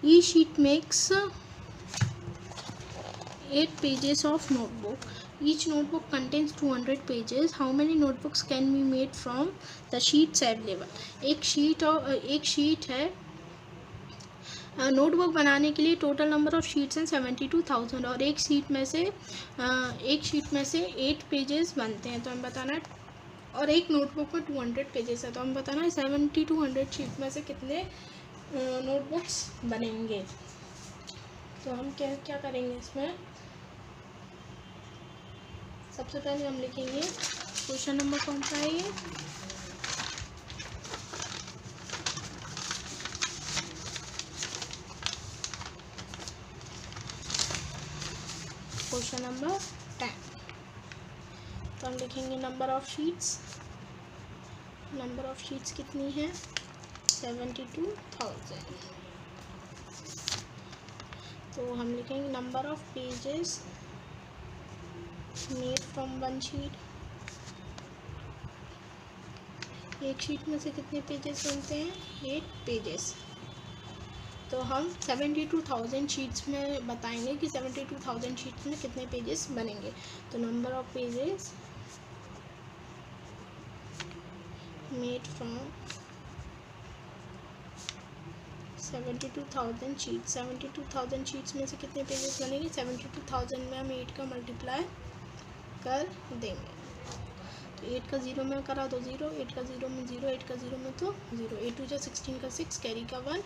Each sheet makes 8 pages of notebook. Each notebook contains 200 pages. How many notebooks can be made from the sheets available? एक शीट है नोटबुक बनाने के लिए टोटल नंबर ऑफ शीट्स हैं 72,000 और एक शीट में से 8 पेजेस बनते हैं। तो हम बताना है, और एक नोटबुक में 200 पेजेस है, तो हम बताना है 7200 शीट में से कितने नोटबुक्स बनेंगे। तो हम क्या करेंगे इसमें, सबसे पहले हम लिखेंगे क्वेश्चन नंबर कौन सा है ये, क्वेश्चन नंबर 10। तो हम लिखेंगे नंबर ऑफ शीट्स कितनी है 72,000। तो हम लिखेंगे number of pages made from one sheet. एक शीट में से कितने पेजेस बनते हैं 8 पेजेस। तो हम 72,000 शीट्स में बताएंगे कि 72,000 शीट्स में कितने पेजेस बनेंगे। तो number of pages made from 72,000 sheets. 72,000 sheets में से कितने पेजेस बनेंगे 72,000 में हम 8 का मल्टीप्लाई कर देंगे। तो 8 का 0 में करा तो 0, 8 का 0 में 0, 8 का 0 में तो 0, 8 2 जा 16 का 6 कैरी का 1,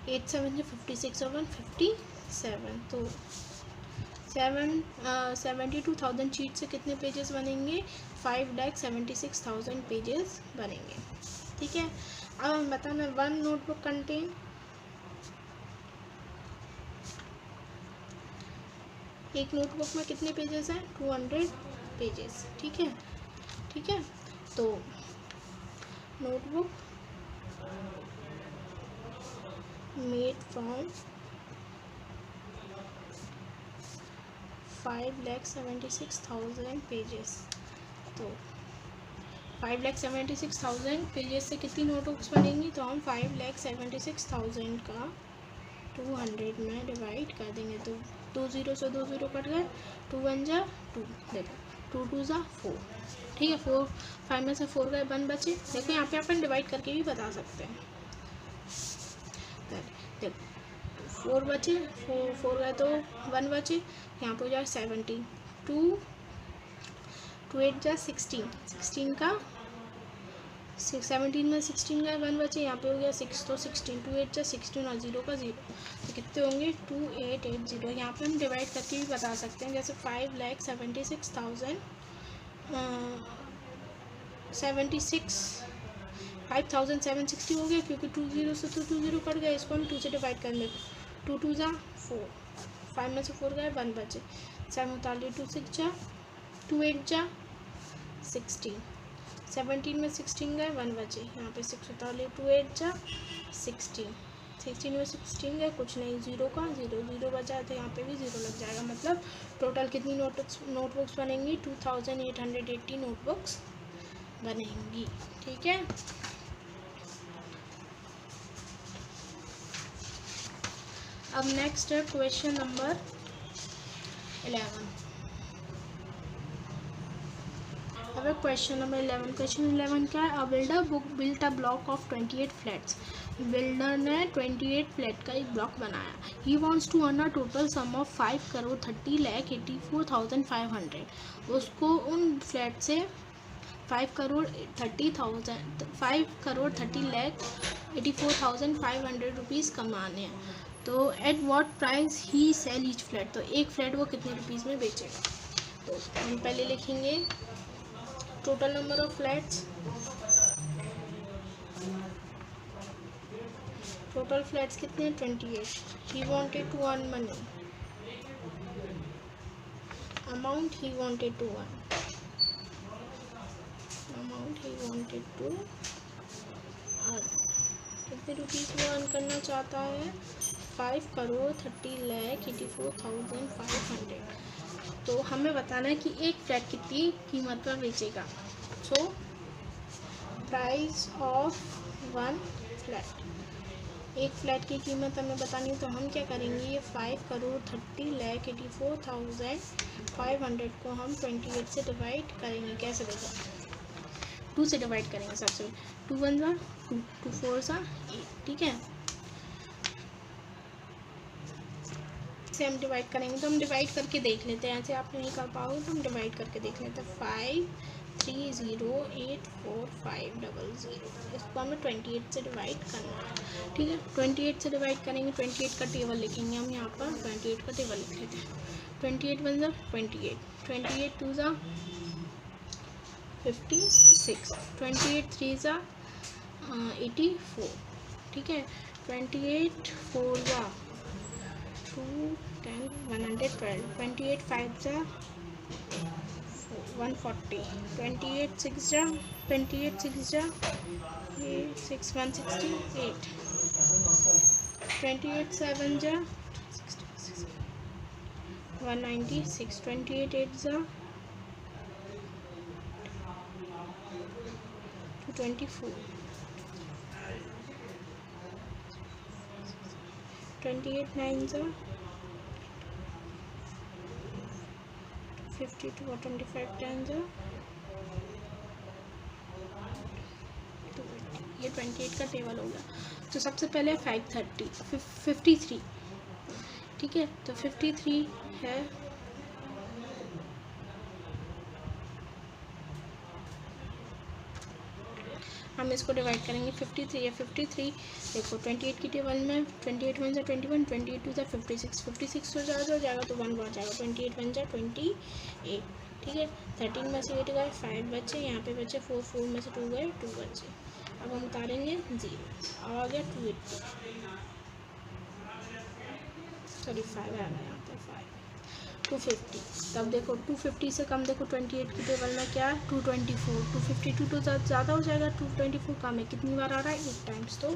8 7 जा 56 और 1 57। तो 72,000 शीट से कितने पेजेस बनेंगे 5,76,000 पेजेस बनेंगे। ठीक है, अब हम बताना वन नोटबुक कंटेन, एक नोटबुक में कितने पेजेस हैं 200 पेजेस। ठीक है, तो नोटबुक मेड फ्रॉम 5,76,000 पेजेस। तो 5,76,000 पेजेस से कितनी नोटबुक्स बनेंगी, तो हम 5,76,000 का 200 में डिवाइड कर देंगे। तो 2 0 से 2 0 कट गए, 2 1 जा 2, देखो 2 2 जा 4। ठीक है, 4 5 में से 4 गए 1 बचे। देखो यहाँ पे अपन डिवाइड करके भी बता सकते हैं। देखो 4 बचे, 4 गए तो 1 बचे, यहाँ पे हो जाए 70, 2 8 जा 16, 16 का 17 में 16 गए, 1 बचे, यहाँ पे हो गया 6, तो 16, 2 8 जा 16 और 0 का 0, तो कितने होंगे 2880। यहाँ पे हम डिवाइड करके भी बता सकते हैं, जैसे 5760 हो गया, क्योंकि 2 0 से तो 2 0 कट गया, इसको हम 2 से डिवाइड कर लेते, 2 2 जा 4, 5 में से 4 गए, 1 बचे, 7 उतार 2 6 जा, 2 8 जा 16, 17 में 16 गए, 1 बचे, यहाँ पे 6 उतार 2 8 जा 16, 16 में 16 गए, कुछ नहीं, 0 का 0 0 बचा, तो यहाँ पे भी 0 लग जाएगा। मतलब टोटल कितनी नोटबुक्स बनेंगी, 2880 नोटबुक्स बनेंगी। ठीक है, अब नेक्स्ट है क्वेश्चन नंबर 11। अब क्वेश्चन नंबर 11, क्वेश्चन 11 क्या है, a builder built a block of 28 flats. Builder ने 28 फ्लैट का एक ब्लॉक बनाया। He wants to earn a total sum of 5,30,84,500। उसको उन फ्लैट से 5,30,84,500 रुपीज़ कमाने हैं। तो at what price he sell each flat, तो एक फ्लैट वो कितने रुपीज़ में बेचेगा। तो हम पहले लिखेंगे total number of flats, total flats कितने हैं 28। He wanted to earn money, amount he wanted to earn, amount he wanted to earn, कितने रुपीज़ वो अर्न करना चाहता है, 5,30,84,500। तो हमें बताना है कि एक फ्लैट कितनी कीमत पर बेचेगा। So price of one flat, एक फ्लैट की कीमत हमें बतानी है, तो हम क्या करेंगे, ये 5,30,84,500 को हम 28 से डिवाइड करेंगे। कैसे देखो, 2 से डिवाइड करेंगे सबसे, 2 1 जा 2, 2 4 जा 8, ठीक है, से हम डिवाइड करेंगे। तो हम डिवाइड करके देख लेते हैं, ऐसे आप नहीं कर पाओगे तो हम डिवाइड करके देख लेते हैं। 5,30,84,500, इसको हमें 28 से डिवाइड करना है। ठीक है, 28 से डिवाइड करेंगे, 28 का टेबल लिखेंगे हम यहाँ पर, 28 का टेबल लिख लेते हैं। 28 1 जा 28, 28 2 जा 56, 28 3 जा 84, ठीक है, 28 4 जा 2 10 112, 28 5 जा 140, 28 6 जा 6 168, 28 7 जा 196, 28 8 जा 224, 28 9 जा 52 और 25 10 जा 280। ये 28 का टेबल हो गया। तो सबसे पहले 53, ठीक है, तो 53 है, हम इसको डिवाइड करेंगे। 53 है, 53 देखो 28 की टेबल में 28 1 जा 21, 28 2 जा 56, 56 हो जाएगा तो 1 बढ़ जाएगा, 28 1 जा 28, ठीक है, 13 में से 8 गए, 5 बचे, यहाँ पे बचे 4, 4 में से 2 गए, 2 बचे। अब हम उतारेंगे 0, अब आ गया 280, सॉरी 5 आ गया यहाँ पे 5, 250। तब देखो 250 से कम, देखो 28 की टेबल में क्या है 224, 252 तो ज़्यादा हो जाएगा, 224 कम है, कितनी बार आ रहा है 8 टाइम्स, तो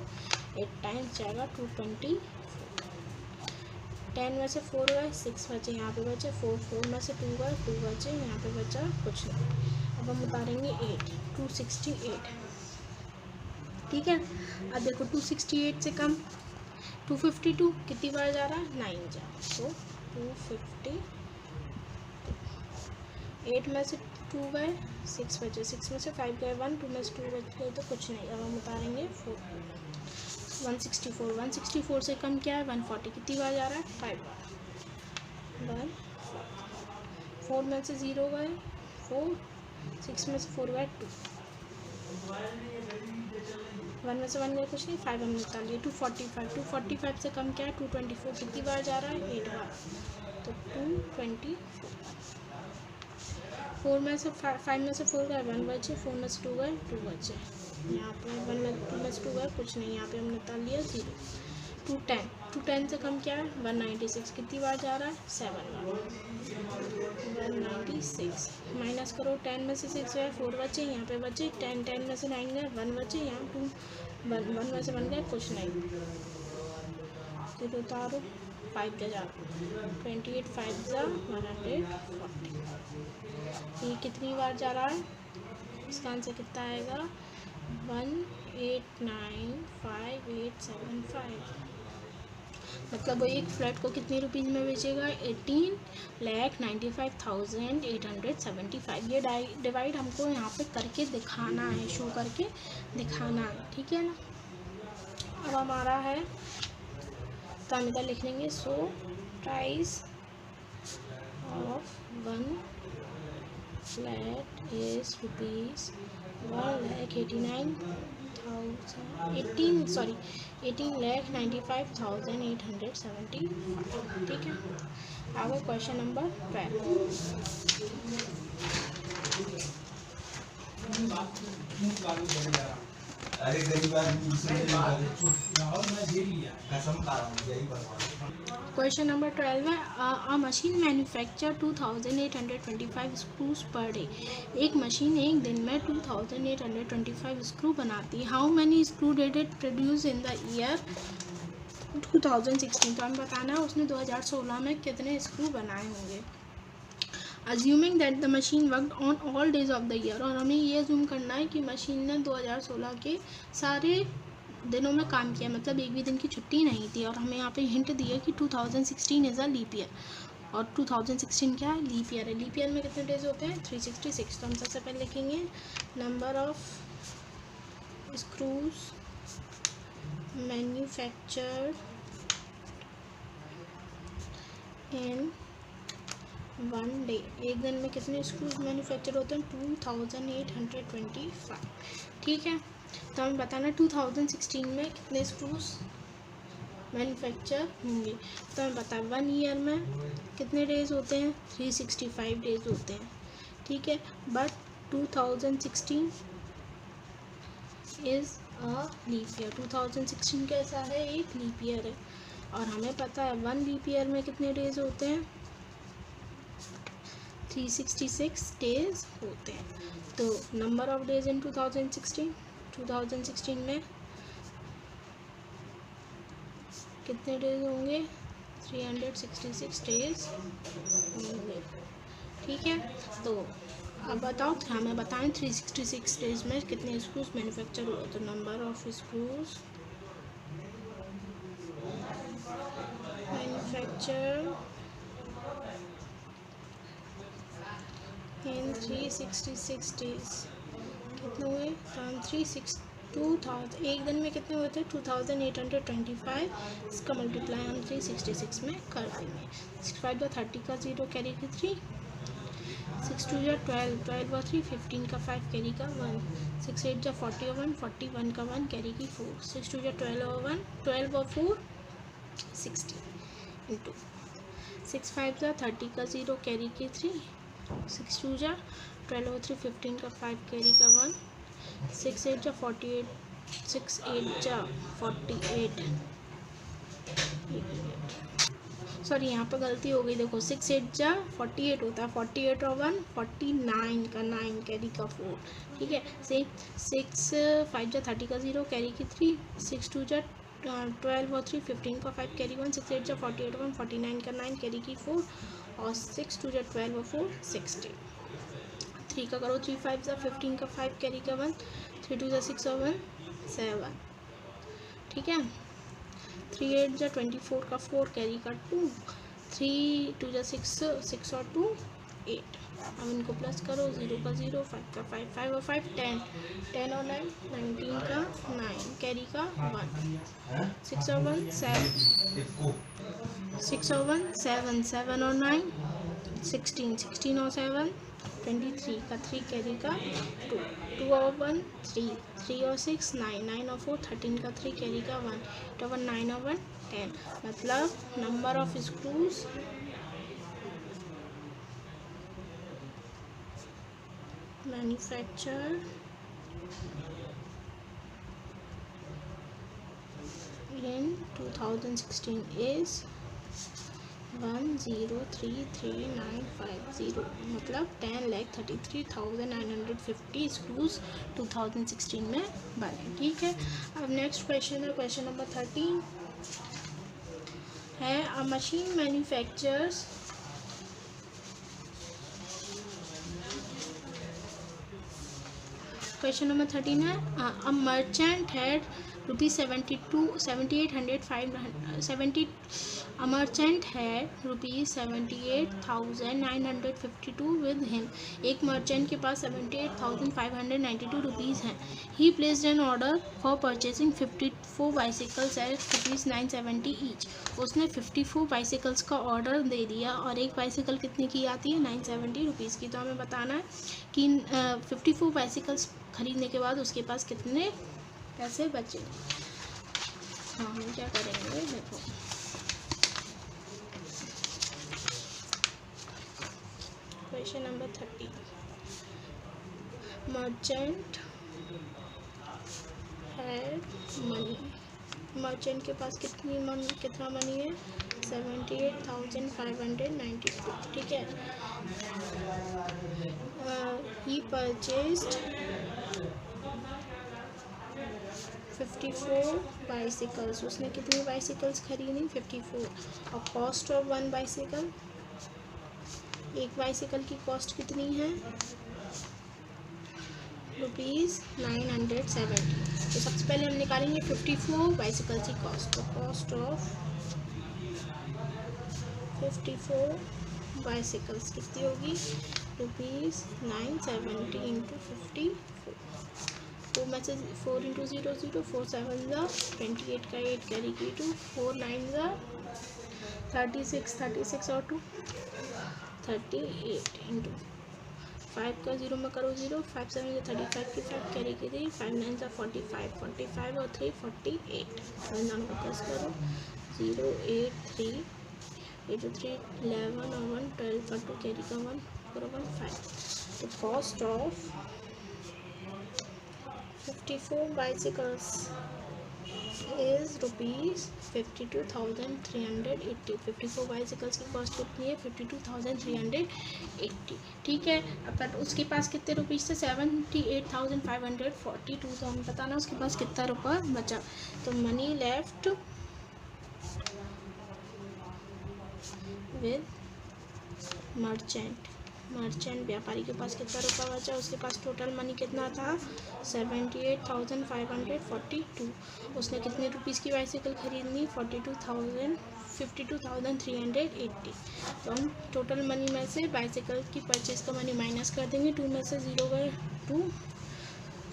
8 टाइम्स जाएगा 224। 10 में से 4 गए, 6 बचे, यहाँ पे बचे 4, 4 में से 2 गए, 2 बचे, यहाँ पे बचा कुछ नहीं। अब हम उतारेंगे 8, 268, ठीक है। अब देखो 268 से कम 252 कितनी बार जा रहा है 9 जा, तो 250, 8 में से 2 गए, 6 बचे, 6 में से 5 गए, 1, 2 में से 2 बच गए, तो कुछ नहीं। अब हम उतारेंगे 4, 164, 164 से कम क्या है 140, कितनी बार जा रहा है 5 बार, 1, 4 में से 0 गए 4, 6 में से 4 गए 2, वन में से वन गया कुछ नहीं, 5 हमने निकाल लिया। 245, 245 से कम क्या है 224, कितनी बार जा रहा है 8 बार, तो 224। 4 में से 5 में से 4 गए 1 बचे, 4 में से 2 गए 2 बचे, यहाँ पे 1 में 2 में से 2 गए कुछ नहीं, यहाँ पे हमने निकाल लिया 0। 210, 210 से कम क्या है 196, कितनी बार जा रहा है 7 बार, 196। माइनस करो, 10 में से 6 गए 4 बचे, यहाँ पे बचे 10, 10 में से 9 गए 1 बचे, यहाँ 2 1 में से 1 गए कुछ नहीं, 0 उतारो 5 जा 28, 5 जा 140। ये कितनी बार जा रहा है, इसका आंसर कितना आएगा 1895875। मतलब वो एक फ्लैट को कितने रुपीज़ में बेचेगा 18,95,875। ये डिवाइड हमको यहाँ पे करके दिखाना है, शो करके दिखाना है, ठीक है ना। अब हमारा है तो हम इधर लिख लेंगे, so price of 1 flat is rupees 18,95,875, ठीक है। आगे क्वेश्चन नंबर 12। क्वेश्चन नंबर 12 है, a machine manufacture 2825 screws per day. एक मशीन एक दिन में 2825 स्क्रू बनाती है। How many screw did it produce in the year 2016। तो हमें बताना है उसने 2016 में कितने स्क्रू बनाए होंगे। Assuming that the machine worked on all days of the year, और हमें ये अज्यूम करना है कि मशीन ने 2016 के सारे दिनों में काम किया, मतलब एक भी दिन की छुट्टी नहीं थी। और हमें यहाँ पे हिंट दिया कि 2016 इज़ अ लीप ईयर, और 2016 क्या है लीप ईयर है। लीप ईयर में कितने डेज होते हैं 366। तो हम सबसे पहले लिखेंगे number of screws manufactured in 1 day. एक दिन में कितने स्क्रूज मैन्युफैक्चर होते हैं 2825, ठीक है। तो हमें बताना 2016 में कितने स्क्रूज मैन्युफैक्चर होंगे। तो हमें बता 1 ईयर में कितने डेज होते हैं 365 डेज होते हैं, ठीक है। But 2016 is a leap year, 2016 कैसा है एक लीप ईयर है। और हमें पता है 1 लीप ईयर में कितने डेज होते हैं 366 डेज होते हैं। तो नंबर ऑफ डेज इन 2016 में कितने डेज होंगे 366 डेज होंगे, ठीक है। तो अब बताओ हमें बताएं 366 डेज में कितने स्क्रूज मैन्युफैक्चर हुए। तो number of screws manufacture in 366 days कितने हुए, तो हम 2000 एक दिन में कितने हुए थे 2825। इसका मल्टीप्लाई हम 366 में कर देंगे। 65 का 30 का 0 कैरी की 3, 6 2 जा 12, 12 और 3 15 का 5 कैरी का 1, 6 8 जा 40 और 1 41 का 1 कैरी की 4, 6 2 जा 12 और 1 12 और 4 16 इंटू 6 5 जा 30 का 0 कैरी की 3, 6 2 जा 12 और 3 15 का 5 कैरी का 1, 6 8 जा 48, 6 8 जा 48, सॉरी यहाँ पर गलती हो गई, देखो 6 8 जा 48 होता है, 48 और 1 49 का 9 कैरी का 4, ठीक है। सेम 6 5 जा 30 का 0 कैरी की 3, 6 2 जा 12 और 3 15 का 5 कैरी 1, 6 8 जा 48 और 1 49 का 9 कैरी की 4, और 6 2 जा 12 और 4 16, 3 का करो 3 5 जा 15 का 5 कैरी का 1, 3 2 जा 6 और 1 7, ठीक है। 3 8 जा 24 का 4 कैरी का 2, 3 2 जा 6 और 2 8। अब इनको प्लस करो 0 का 0 5 का 5 5 और 5 10 10 और 9 19 का 9 कैरी का 1, 6 और 1 7 6 और 1 7 7 और 9 16 16 और 7 23 का 3 कैरी का 2, 2 और 1 3, 3 और 6 9, 9 और 4 13 का 3 कैरी का 1, 8 और 1 9 और 1 10। मतलब number of screws manufacture in 2016 is 1033950, मतलब 10,33,950 स्क्रूज 2016 में बने। ठीक है, अब नेक्स्ट क्वेश्चन है, क्वेश्चन नंबर 13 है a machine manufactures question number 13 है a merchant had A merchant had ₹78,952 with him. एक मर्चेंट के पास 78,592 रुपीज़ हैं. He placed an order for purchasing 54 bicycles at ₹970 each. उसने 54 बाइसिकल्स का ऑर्डर दे दिया और एक बाइसिकल कितने की आती है 970 रुपीज़ की. तो हमें बताना है कि 54 बाइसिकल्स खरीदने के बाद उसके पास कितने पैसे बचे. हाँ, हम क्या करेंगे देखो. Question number 30. Merchant had money. Merchant के पास कितना मनी है 78,592. ठीक है. ही परचेस्ड 54 बाइसिकल्स. उसने कितनी बाइसिकल्स खरीदी 54. और कॉस्ट ऑफ वन बाइसिकल, एक बाइसिकल की कॉस्ट कितनी है ₹970. तो सबसे पहले हम निकालेंगे 54 बाइसिकल की कॉस्ट. तो कॉस्ट ऑफ 54 बाइसिकल्स कितनी होगी ₹970 इंटू 54. 2 में से 4 इंटू 0 0, 4 7 28 का 8 कैरी की 2, 4 9 36 और 2 38 इंटू 5 का 0 में करो 0, 5 7 35 की 5 कैरी की 3, 5 9 45 और 3 48. दोनों प्लस करो 0 8 3 8 3 11 और 1 12 का 2 कैरी का 1 करो 1 5. तो cost of 54 bicycles is ₹52,380. 54 bicycles की कॉस्ट कितनी है 52,380. ठीक है. अब उसके पास कितने रुपीज़ थे 78,542. तो हमें बताना उसके पास कितना रुपया बचा. तो मनी लेफ्ट विद मर्चेंट व्यापारी के पास कितना रुपया बचा. उसके पास टोटल मनी कितना था 78,542. उसने कितने रुपीज़ की बाइसिकल खरीदनी 52,380. तो हम टोटल मनी में से बाइसिकल की परचेज का मनी माइनस कर देंगे. 2 में से 0 गए 2,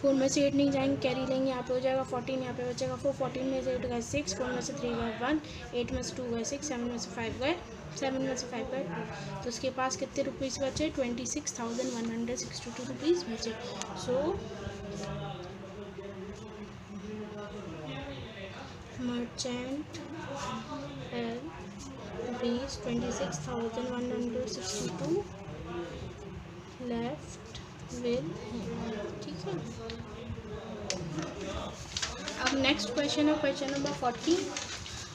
4 में से 8 नहीं जाएंगे, कैरी लेंगे, यहाँ पे हो जाएगा 14, यहाँ पे बचेगा 4, 14 में से 8 गए 6, 4 में से 3 गए 1, 8 में से 2 गए 6, 7 में से 5 गए 7 में से 5 गए 2. तो उसके पास कितने रुपीज़ बचे 26,162 रुपीज़ बचे. So merchant had rupees 26,162 left with him. ठीक है. अब नेक्स्ट क्वेश्चन है question number 40.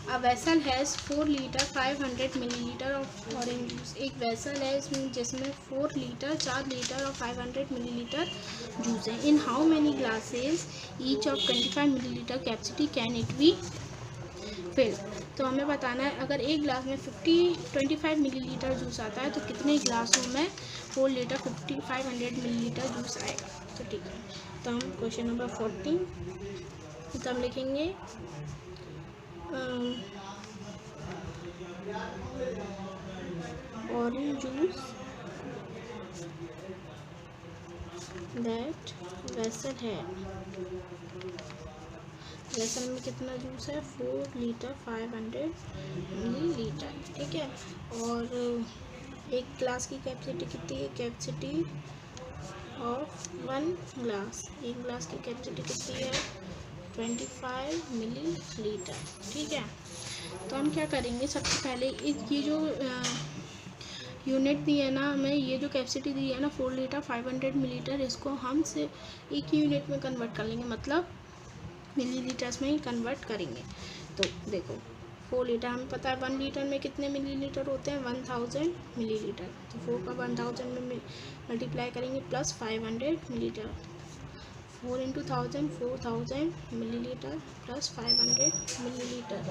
A vessel has 4 litre 500 millilitre of orange juice. एक वेसल है इसमें जिसमें 4 लीटर 4 लीटर और 500 मिलीलीटर जूस है. In how many glasses each of 25 millilitre capacity can it be filled. तो हमें बताना है अगर एक ग्लास में 25 मिलीलीटर जूस आता है तो कितने ग्लासों में 4 लीटर 500 मिलीलीटर जूस आएगा. तो ठीक है. तो हम क्वेश्चन नंबर 14 तो हम लिखेंगे orange juice that vessel है. वेसल में कितना जूस है 4 लीटर 500 मिलीलीटर. ठीक है. और एक ग्लास की कैपेसिटी कितनी है? कैपेसिटी ऑफ 1 ग्लास, एक ग्लास की कैपेसिटी कितनी है? 25 मिलीलीटर। ठीक है, तो हम क्या करेंगे, सबसे पहले ये जो यूनिट दी है ना हमें, ये जो कैपेसिटी दी है ना 4 लीटर 500 मिलीलीटर, इसको हम से एक यूनिट में कन्वर्ट कर लेंगे, मतलब मिलीलीटर्स में ही कन्वर्ट करेंगे। तो देखो 4 लीटर हमें पता है 1 लीटर में कितने मिलीलीटर होते हैं? 1000 मिलीलीटर। तो 4 का 1000 में मल्टीप्लाई करेंगे plus 500 millilitre, 4 into 1000 4000 millilitre plus 500 millilitre,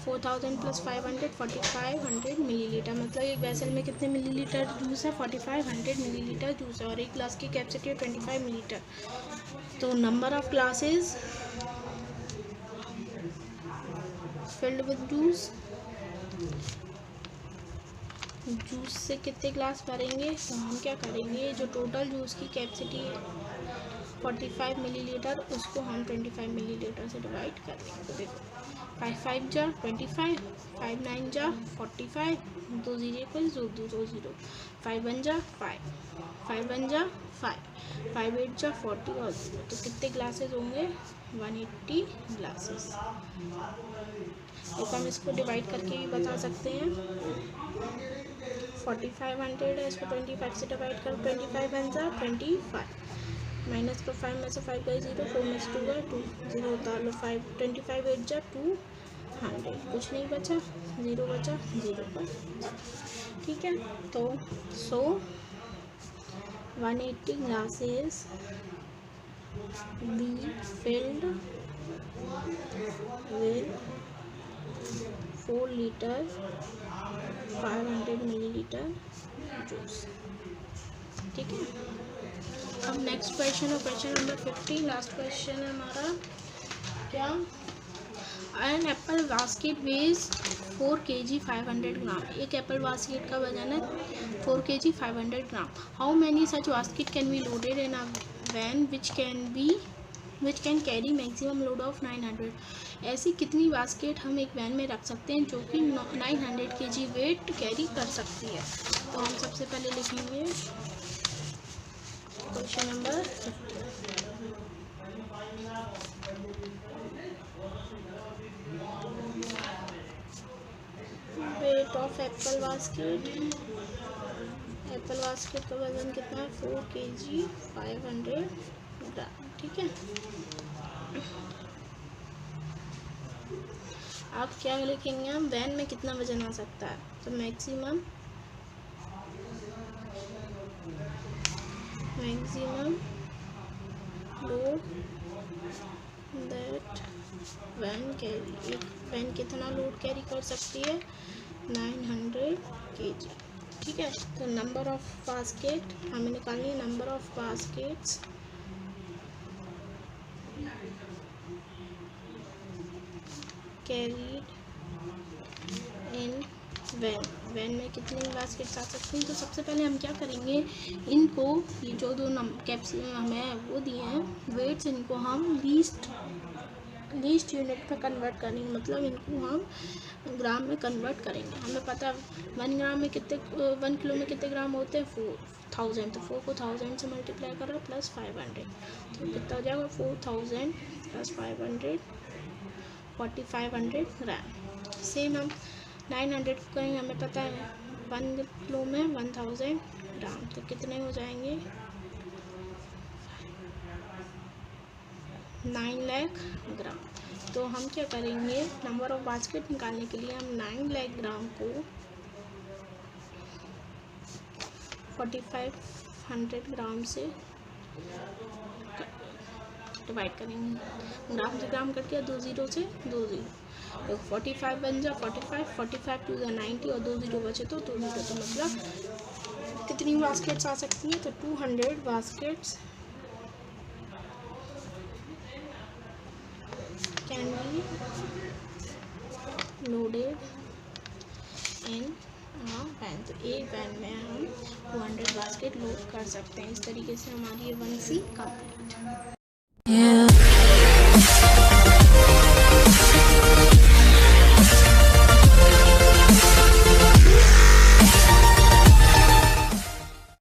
4000 plus 500 4500 millilitre. मतलब एक वैसल में कितने मिलीलीटर जूस है? 4500 मिलीलीटर जूस है, और एक ग्लास की कैपेसिटी है 25 मिलीलीटर। तो number of glasses filled with juice, juice से कितने ग्लास भरेंगे? तो हम क्या करेंगे, जो टोटल जूस की कैपेसिटी है 45 मिलीलीटर, उसको हम 25 मिलीलीटर से डिवाइड कर देंगे। तो देखो 5 5 जा 25, 5 9 जा 45, 2 0 इक्वल 2 2 0, 5 1 जा 5, 5 1 जा 5, 5 8 जा 40 और 0। तो कितने ग्लासेस होंगे? 180 ग्लासेस। तो हम इसको डिवाइड करके भी बता सकते हैं। 4500 है, इसको 25 से डिवाइड कर, 25 1 जा 25, माइनस को 5 में से 5 गए 0, 4 में से 2 गए 2, 0 उतार लो 5, 25 8 जा 200, कुछ नहीं बचा, 0 बचा, 0 पर। ठीक है, तो 180 glasses be filled with 4 litre 500 millilitre juice. ठीक है, अब नेक्स्ट क्वेश्चन है, क्वेश्चन नंबर 50, लास्ट क्वेश्चन है हमारा। क्या? An apple basket weighs 4 kg 500 gram. एक एप्पल बास्केट का वजन है 4 kg 500 gram. How many such basket can be loaded in a van which can carry maximum load of 900। ऐसी कितनी बास्केट हम एक वैन में रख सकते हैं जो कि 900 kg वेट कैरी कर सकती है? तो हम सबसे पहले लिखेंगे question number 50। Weight of Apple basket, Apple basket का वजन कितना है? 4 kg 500 ग्राम। ठीक है, आप क्या लिखेंगे? हम वैन में कितना वजन आ सकता है? तो maximum load that when carry, एक वैन कितना लोड कैरी कर सकती है? 900 kg। ठीक है, तो नंबर ऑफ बास्केट हमें निकालनी है, number of baskets carried in van में कितनी बास्केट्स आ सकती हैं? तो सबसे पहले हम क्या करेंगे, इनको ये जो दो कैप्सूल हमें वो दिए हैं वेट्स, इनको हम लीस्ट यूनिट में कन्वर्ट करेंगे, मतलब इनको हम ग्राम में कन्वर्ट करेंगे। हमें पता 1 ग्राम में कितने, 1 किलो में कितने ग्राम होते हैं? 4000। तो 4 को 1000 से मल्टीप्लाई करो प्लस 500, तो कितना हो जाएगा? 4000 प्लस 500 4500 ग्राम। सेम हम 900 को करेंगे, हमें पता है 1 किलो में 1000 ग्राम, तो कितने हो जाएंगे? 9 लाख ग्राम। तो हम क्या करेंगे, नंबर ऑफ बास्केट निकालने के लिए हम 9 लाख ग्राम को 4500 ग्राम से डिवाइड करेंगे। ग्राम से ग्राम कट गया, 2 0 से 2 0, तो 45 बन जा 45, 45 टू 90 और 2 0 बचे तो 2 0। तो मतलब कितनी बास्केट्स आ सकती हैं? तो 200 baskets can be loaded in van. तो एक वैन में हम 200 बास्केट लोड कर सकते हैं। इस तरीके से हमारी ये 1C कंप्लीट।